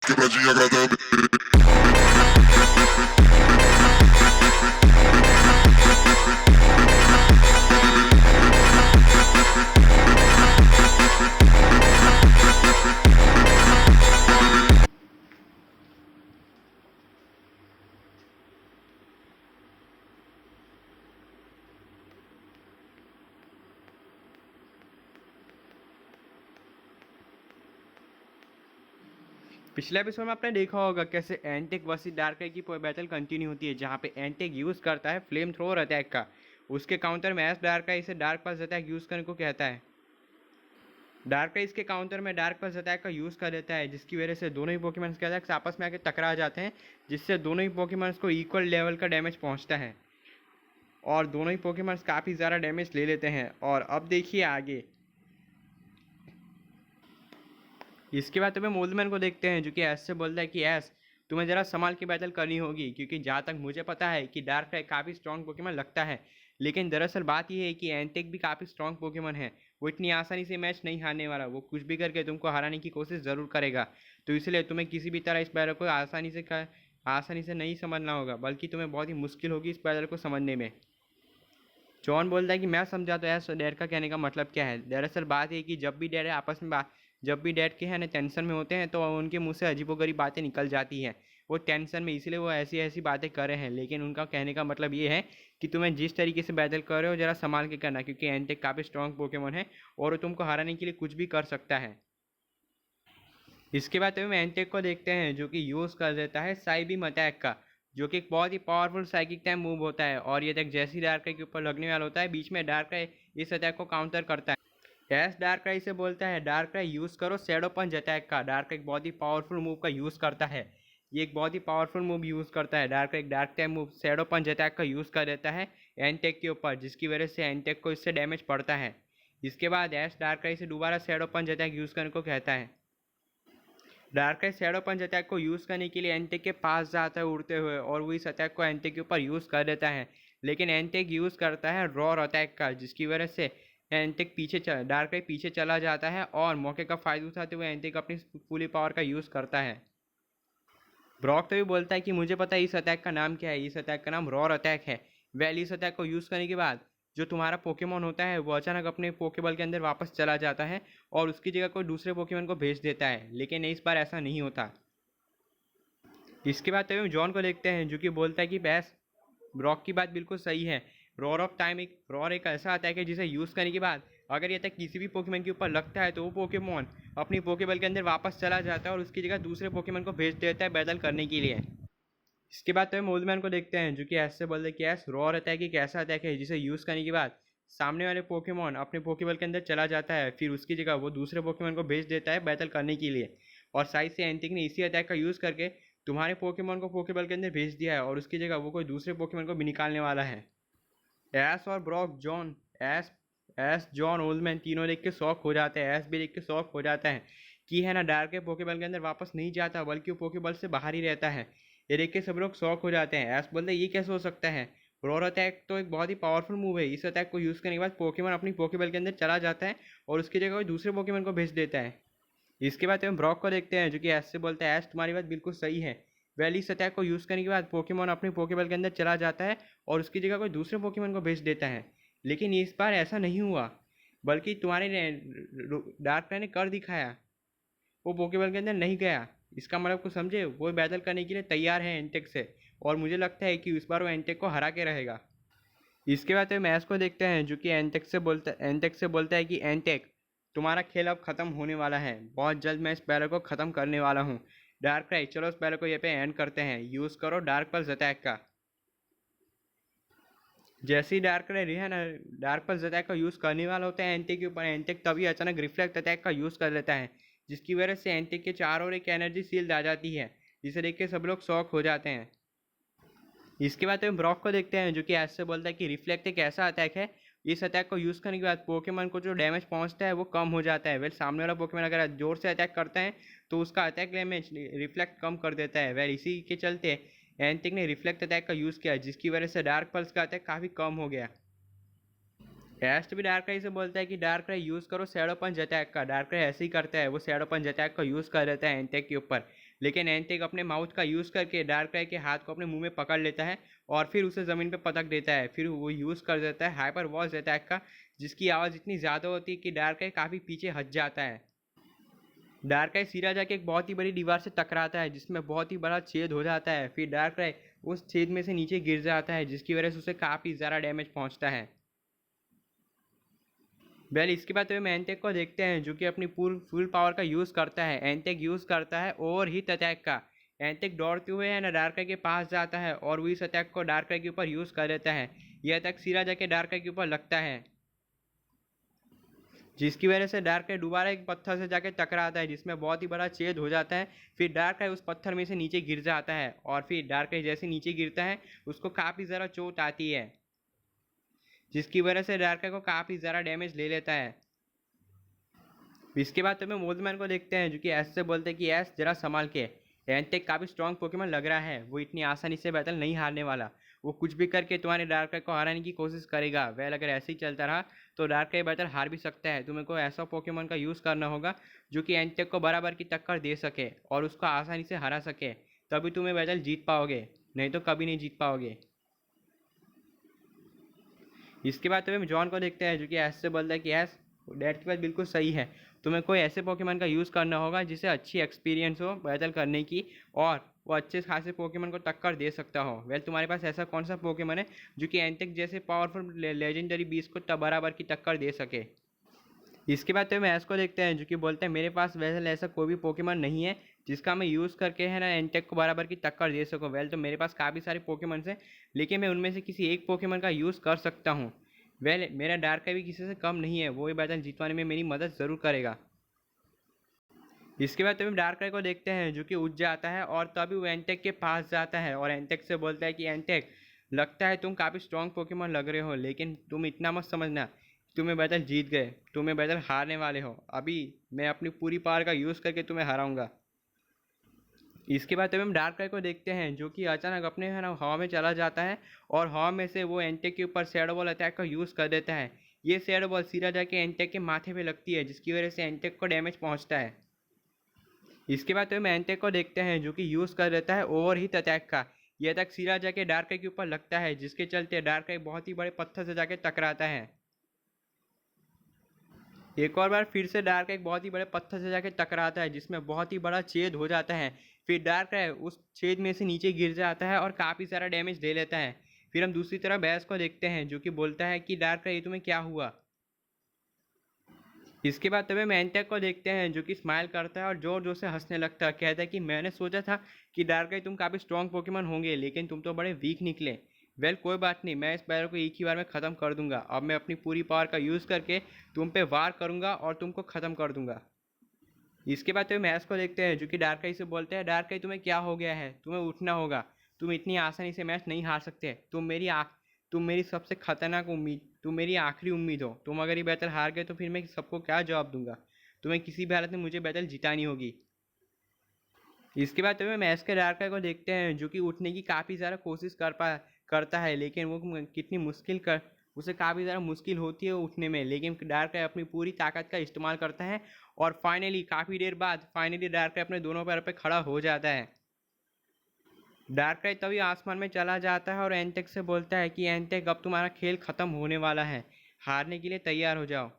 Quebradinha agradable. पिछले episode में आपने देखा होगा कैसे एंटेक वर्सेस डार्कराई की बैटल कंटिन्यू होती है, जहाँ पे एंटेक यूज़ करता है फ्लेम थ्रोअर अटैक का। उसके काउंटर में एस डार्कराई से डार्क पल्स अटैक यूज़ करने को कहता है। डार्कराई इसके काउंटर में डार्क पल्स अटैक का यूज़ कर देता है, जिसकी वजह से दोनों ही पोकेमॉन्स के अटैक्स आपस में आके टकरा जाते हैं, जिससे दोनों ही पोकेमॉन्स को इक्वल लेवल का डैमेज पहुँचता है और दोनों ही पोकेमॉन्स काफ़ी ज़्यादा डैमेज ले लेते हैं। और अब देखिए आगे। इसके बाद तुम्हें मोल्डमैन को देखते हैं, जो कि एस से बोलता है कि एस, तुम्हें ज़रा संभाल के बैटल करनी होगी, क्योंकि जहाँ तक मुझे पता है कि डार्कराई काफ़ी स्ट्रॉन्ग पोकेमॉन लगता है, लेकिन दरअसल बात यह है कि एंटेक भी काफ़ी स्ट्रॉन्ग पोकेमॉन है। वो इतनी आसानी से मैच नहीं हारने वाला, वो कुछ भी करके तुमको हराने की कोशिश ज़रूर करेगा। तो इसलिए तुम्हें किसी भी तरह इस बैटल को आसानी से नहीं समझना होगा, बल्कि तुम्हें बहुत ही मुश्किल होगी इस बैटल को समझने में। जॉन बोलता है कि मैं समझा तो यार डैड का कहने का मतलब क्या है। दरअसल बात है कि जब भी डैड के है ना टेंशन में होते हैं, तो उनके मुंह से अजीबोगरीब बातें निकल जाती हैं। वो टेंशन में, इसलिए वो ऐसी ऐसी बातें कर रहे हैं। लेकिन उनका कहने का मतलब ये है कि तुम्हें जिस तरीके से बैटल कर रहे हो ज़रा संभाल के करना, क्योंकि एंटेक काफ़ी स्ट्रॉन्ग पोकेमोन है और वो तुमको हराने के लिए कुछ भी कर सकता है। इसके बाद हम एंटेक को देखते हैं, जो कि यूज़ कर देता है साइबीम अटैक का, जो कि एक बहुत ही पावरफुल साइकिक टाइम मूव होता है। और ये अटैक जैसी डार्कराई के ऊपर लगने वाला होता है, बीच में डार्कराई इस अटैक को काउंटर करता है। एस डार्कराई से बोलता है, डार्कराई यूज़ करो शैडो पंच अटैक का। डार्कराई एक बहुत ही पावरफुल मूव का यूज़ करता है। ये एक बहुत ही पावरफुल मूव यूज़ करता है। डार्कराई एक डार्क टाइम मूव शैडो पंच अटैक का यूज़ कर देता है एंटेक के ऊपर, जिसकी वजह से एंटेक को इससे डैमेज पड़ता है। इसके बाद एस डार्कराई से दोबारा शैडो पंच अटैक यूज़ करने को कहता है। डार्कराई शैडो पंच अटैक को यूज़ करने के लिए एंटेक के पास जाता है उड़ते हुए, और वो इस अटैक को एंटेक के ऊपर यूज़ कर देता है। लेकिन एंटेक यूज़ करता है रॉर अटैक का, जिसकी वजह से डार्कराई पीछे चला जाता है और मौके का फ़ायदा उठाते हुए एंटेक अपनी पूरी पावर का यूज़ करता है। ब्रॉक तो भी बोलता है कि मुझे पता है इस अटैक का नाम क्या है। इस अटैक का नाम रॉर अटैक है। वेल, इस अटैक को यूज़ करने के बाद जो तुम्हारा पोकेमॉन होता है वो अचानक अपने पोकेबॉल के अंदर वापस चला जाता है और उसकी जगह कोई दूसरे पोकेमॉन को भेज देता है। लेकिन इस बार ऐसा नहीं होता। इसके बाद तभी हम जॉन को देखते हैं, जो कि बोलता है कि बस ब्रॉक की बात बिल्कुल सही है। रॉर एक ऐसा अटैक है जिसे यूज़ करने के बाद अगर ये अटैक किसी भी पोकेमॉन के ऊपर लगता है, तो वो पोकेमॉन अपनी पोकेबॉल के अंदर वापस चला जाता है और उसकी जगह दूसरे पोकेमॉन को भेज देता है बैटल करने के लिए। इसके बाद तो हम मोल्डमैन को देखते हैं, जो कि ऐसे बोलते हैं कि ऐस रॉर अटैक एक ऐसा अटैक है जिसे यूज़ करने के बाद सामने वाले पोकेमॉन अपने पोकेबॉल के अंदर चला जाता है, फिर उसकी जगह वो दूसरे पोकेमॉन को भेज देता है बैटल करने के लिए। और साइड से एंटिक ने इसी अटैक का यूज़ करके तुम्हारे पोकेमॉन को पोकेबॉल के अंदर भेज दिया है और उसकी जगह वो कोई दूसरे पोकेमॉन को भी निकालने वाला है। एस और Brock John S S John Oldman तीनों देख के शौक हो जाते हैं। एस भी देख के शौक हो जाता है कि है ना डार्क के पोकेबॉल के अंदर वापस नहीं जाता, बल्कि वो पोकेबॉल से बाहर ही रहता है। ये देख के सब लोग शौक हो जाते हैं। एस बोलते हैं ये कैसे हो सकता है, रॉर अटैक तो एक बहुत ही पावरफुल मूव है। इस अटैक को यूज़ करने के बाद पोकेमॉन अपनी पोकेबॉल के अंदर चला जाता है और उसकी जगह कोई दूसरे पोकेमॉन को भेज देता है। इसके बाद हम ब्रॉक को देखते हैं, जो कि एस से बोलता है, एस तुम्हारी बात बिल्कुल सही है। वैली इस अटैक को यूज़ करने के बाद पोकेमॉन अपने पोकेबॉल के अंदर चला जाता है और उसकी जगह कोई दूसरे पोकेमॉन को भेज देता है। लेकिन इस बार ऐसा नहीं हुआ, बल्कि तुम्हारे डार्क ने कर दिखाया। वो पोकेबॉल के अंदर नहीं गया। इसका मतलब कुछ समझे, वो बैटल करने के लिए तैयार है एंटेक से, और मुझे लगता है कि इस बार वो एंटेक को हरा के रहेगा। इसके बाद हम एस को देखते हैं, जो कि एंटेक से बोलता है कि एंटेक तुम्हारा खेल अब ख़त्म होने वाला है। बहुत जल्द मैं इस बैरल को ख़त्म करने वाला हूँ। डार्कराई, चलो इस बैरल को ये पे एंड करते हैं। यूज़ करो डार्क पल्स अटैक का। जैसे ही डार्कराई है ना डार्क पल्स अटैक का यूज़ करने वाला होता है एंटेक के ऊपर, एंटेक तभी अचानक रिफ्लेक्ट अटैक का यूज़ कर लेता है, जिसकी वजह से एंटेक के चारों ओर एक एनर्जी शील्ड आ जाती है, जिसे देख के सब लोग शॉक हो जाते हैं। इसके बाद हम ब्रॉक को देखते हैं, जो कि ऐसे बोलता है कि रिफ्लेक्ट एक ऐसा अटैक है, इस अटैक को यूज़ करने के बाद पोकेमॉन को जो डैमेज पहुंचता है वो कम हो जाता है। वेल, सामने वाला पोकेमॉन अगर जोर से अटैक करता है तो उसका अटैक डैमेज रिफ्लेक्ट कम कर देता है। वेल, इसी के चलते एंटिक ने रिफ्लेक्ट अटैक का यूज़ किया, जिसकी वजह से डार्क पल्स का अटैक काफ़ी कम हो गया। एस्ट भी डार्कराई से बोलता है कि डार्कराई यूज़ करो शैडो पंच अटैक का। डार्कराई ऐसे ही करता है, वो शैडो पंच अटैक का यूज़ कर देता है एंटेक के ऊपर, लेकिन एंटेक अपने माउथ का यूज़ करके डार्कराय के हाथ को अपने मुंह में पकड़ लेता है और फिर उसे ज़मीन पे पटक देता है। फिर वो यूज़ कर देता है हाइपर वॉइस अटैक का, जिसकी आवाज़ इतनी ज़्यादा होती है कि डार्कराय काफ़ी पीछे हट जाता है। डार्कराय सीधा जाके एक बहुत ही बड़ी दीवार से टकराता है, जिसमें बहुत ही बड़ा छेद हो जाता है। फिर डार्कराय उस छेद में से नीचे गिर जाता है, जिसकी वजह से उसे काफ़ी ज़्यादा डैमेज पहुंचता है। वेल इसके बाद हम एंटेक को देखते हैं, जो कि अपनी फुल पावर का यूज़ करता है। एंटेक यूज़ करता है ओवर हीट अटैक का। एंटेक दौड़ते हुए है ना डार्कराय के पास जाता है और वो इस अटैक को डार्कराय के ऊपर यूज़ कर देता है। यह अटैक सीधा जाके डार्कराय के ऊपर लगता है, जिसकी वजह से डार्कराय दोबारा एक पत्थर से जाके टकराता है, जिसमें बहुत ही बड़ा छेद हो जाता है। फिर डार्कराय उस पत्थर में से नीचे गिर जाता है और फिर डार्कराय जैसे नीचे गिरता है उसको काफ़ी ज़्यादा चोट आती है, जिसकी वजह से डार्कराय को काफ़ी ज़्यादा डैमेज ले लेता है। इसके बाद तुम्हें मोल्डमैन को देखते हैं, जो कि ऐस से बोलते हैं कि ऐस जरा संभाल के। एंटेक काफ़ी स्ट्रॉन्ग पोकेमॉन लग रहा है, वो इतनी आसानी से बैटल नहीं हारने वाला। वो कुछ भी करके तुम्हारे डार्कराय को हराने की कोशिश करेगा। वेल अगर ऐसे ही चलता रहा तो डार्कराय बैटल हार भी सकता है। तुम्हें को ऐसा पोकेमॉन का यूज़ करना होगा जो कि एंटेक को बराबर की टक्कर दे सके और उसको आसानी से हरा सके, तभी तुम्हें बैटल जीत पाओगे, नहीं तो कभी नहीं जीत पाओगे। इसके बाद तुम्हें जॉन को देखते हैं, जो कि ऐस से बोलता है कि ऐस डैड की बात बिल्कुल सही है। तुम्हें कोई ऐसे पोकेमॉन का यूज़ करना होगा जिसे अच्छी एक्सपीरियंस हो बैटल करने की और वो अच्छे खासे पोकेमॉन को टक्कर दे सकता हो। वेल तुम्हारे पास ऐसा कौन सा पोकेमॉन है जो कि एंटेक जैसे पावरफुल लेजेंडरी बीस को बराबर की टक्कर दे सके। इसके बाद तो हम ऐस को देखते हैं, जो कि बोलते हैं मेरे पास वैसे ऐसा कोई भी पोकेमॉन नहीं है जिसका मैं यूज़ करके है ना एंटेक को बराबर की टक्कर दे सकूँ। वेल तो मेरे पास काफ़ी सारे पोकेमॉन्स हैं, लेकिन मैं उनमें से किसी एक पोकेमॉन का यूज़ कर सकता हूँ। वेल मेरा डार्कराय भी किसी से कम नहीं है, वो ये बैटल जितवाने में मेरी मदद ज़रूर करेगा। इसके बाद तुम डार्कराय को देखते हैं, जो कि उठ जाता है और तभी वो एंटेक के पास जाता है और एंटेक से बोलता है कि एंटेक लगता है तुम काफ़ी स्ट्रॉन्ग पोकेमॉन लग रहे हो, लेकिन तुम इतना मत समझना तुम्हें बैटल जीत गए, तुम्हें बैटल हारने वाले हो। अभी मैं अपनी पूरी पावर का यूज़ करके तुम्हें हराऊंगा। इसके बाद हम डार्कराय को देखते हैं, जो कि अचानक अपने है ना हवा में चला जाता है और हवा में से वो एंटेक के ऊपर शैडो बॉल अटैक का यूज़ कर देता है। ये शैडो बॉल सीधा जाके एंटेक के माथे पे लगती है, जिसकी वजह से एंटेक को डैमेज पहुंचता है। इसके बाद हम एंटेक को देखते हैं, जो कि यूज़ कर देता है ओवर हीट अटैक का। यह अटैक सीधा जाके डार्कराय के ऊपर लगता है, जिसके चलते डार्कराय बहुत ही बड़े पत्थर से जाके टकराता है। एक और बार फिर से डार्कराय एक बहुत ही बड़े पत्थर से जाके टकराता है, जिसमें बहुत ही बड़ा छेद हो जाता है। फिर डार्कराय उस छेद में से नीचे गिर जाता है और काफ़ी सारा डैमेज ले लेता है। फिर हम दूसरी तरफ बैस को देखते हैं, जो कि बोलता है कि डार्कराय तुम्हें क्या हुआ। इसके बाद तब हम एंटेक को देखते हैं, जो कि स्माइल करता है और जोर जोर से हंसने लगता है। कहता है कि मैंने सोचा था कि डार्कराय तुम काफ़ी स्ट्रॉन्ग पोकेमॉन होंगे, लेकिन तुम तो बड़े वीक निकले। वेल कोई बात नहीं, मैं इस बैरल को एक ही बार में ख़त्म कर दूंगा। अब मैं अपनी पूरी पावर का यूज़ करके तुम पे वार करूंगा और तुमको ख़त्म कर दूंगा। इसके बाद तो मैच को देखते हैं, जो कि डार्कराय से बोलते हैं डार्कराय तुम्हें क्या हो गया है, तुम्हें उठना होगा। तुम इतनी आसानी से मैच नहीं हार सकते। तुम मेरी सबसे खतरनाक उम्मीद, तुम मेरी आखिरी उम्मीद हो। तुम अगर ये बैटल हार गए तो फिर मैं सबको क्या जवाब दूंगा। तुम्हें किसी भी हालत में मुझे बैटल जितानी होगी। इसके बाद तुम्हें मैच के डार्कराय को देखते हैं, जो कि उठने की काफ़ी ज़्यादा कोशिश करता है, लेकिन वो कितनी मुश्किल कर उसे काफ़ी ज़्यादा मुश्किल होती है उठने में। लेकिन डार्कराय अपनी पूरी ताकत का इस्तेमाल करता है और फाइनली काफ़ी देर बाद फाइनली डार्कराय अपने दोनों पैरों पर खड़ा हो जाता है। डार्कराय तभी आसमान में चला जाता है और एंटेक से बोलता है कि एंटेक अब तुम्हारा खेल ख़त्म होने वाला है, हारने के लिए तैयार हो जाओ।